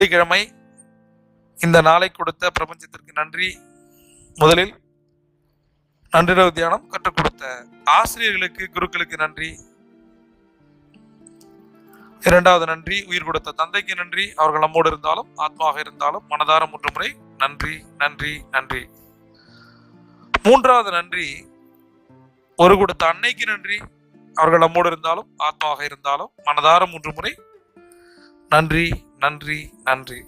வெள்ளிக்கிழமை இந்த நாளை கொடுத்த பிரபஞ்சத்திற்கு நன்றி. முதலில் நன்றிரவு தியானம் கற்றுக் கொடுத்த ஆசிரியர்களுக்கு, குருக்களுக்கு நன்றி. இரண்டாவது நன்றி உயிர் கொடுத்த தந்தைக்கு நன்றி. அவர்கள் நம்மோடு இருந்தாலும் ஆத்மாவாக இருந்தாலும் மனதார 3 முறை நன்றி நன்றி நன்றி. மூன்றாவது நன்றி ஒரு கொடுத்த அன்னைக்கு நன்றி. அவர்கள் நம்மோடு இருந்தாலும் ஆத்மாவாக இருந்தாலும் மனதார 3 முறை நன்றி நன்றி நன்றி.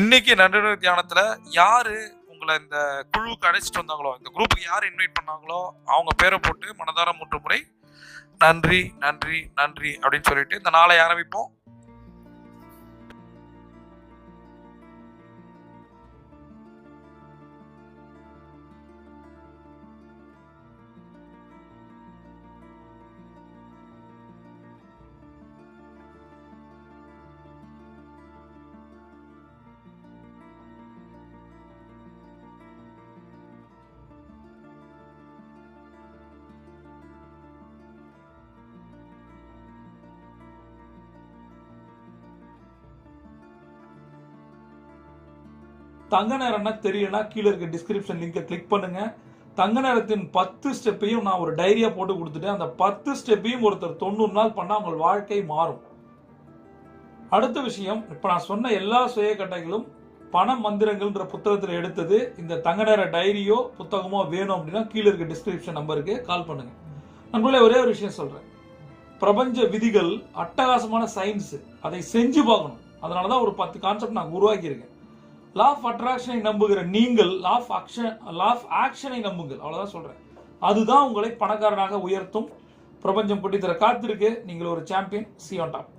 இன்னைக்கு நன்றி தியானத்துல யாரு உங்களை இந்த குழுவுக்கு அழைச்சிட்டு வந்தாங்களோ, இந்த குரூப்புக்கு யார் இன்வைட் பண்ணாங்களோ அவங்க பேரை போட்டு மனதார 3 முறை நன்றி நன்றி நன்றி அப்படின்னு சொல்லிட்டு இந்த நாளை ஆரம்பிப்போம். தங்க நேரம்னா தெரியலனா கீழே இருக்க டிஸ்கிரிப்ஷன் லிங்கை கிளிக் பண்ணுங்க. தங்க நேரத்தின் 10 ஸ்டெப்பையும் நான் ஒரு டைரியா போட்டு கொடுத்துட்டேன். அந்த 10 ஸ்டெப்பையும் ஒருத்தர் 90 நாள் பண்ணா உங்கள் வாழ்க்கை மாறும். அடுத்த விஷயம், இப்ப நான் சொன்ன எல்லா சுய கட்டைகளும் பண மந்திரங்கள்ன்ற புத்தகத்தில் எடுத்தது. இந்த தங்க நேர டைரியோ புத்தகமோ வேணும் அப்படின்னா கீழே இருக்க டிஸ்கிரிப்ஷன் நம்பருக்கு கால் பண்ணுங்க. நண்பர்களே, ஒரே ஒரு விஷயம் சொல்றேன். பிரபஞ்ச விதிகள் அட்டகாசமான சயின்ஸ், அதை செஞ்சு பார்க்கணும். அதனாலதான் ஒரு 10 கான்செப்ட் நான் உருவாக்கியிருக்கேன். லா ஆஃப் அட்ராக்ஷனை நம்புகிற நீங்கள் லா ஆஃப் ஆக்ஷனை நம்புங்கள். அவ்வளவுதான் சொல்றேன். அதுதான் உங்களை பணக்காரனாக உயர்த்தும். பிரபஞ்சம் கொட்டி தர காத்திருக்கு. நீங்கள் ஒரு champion. See you on top.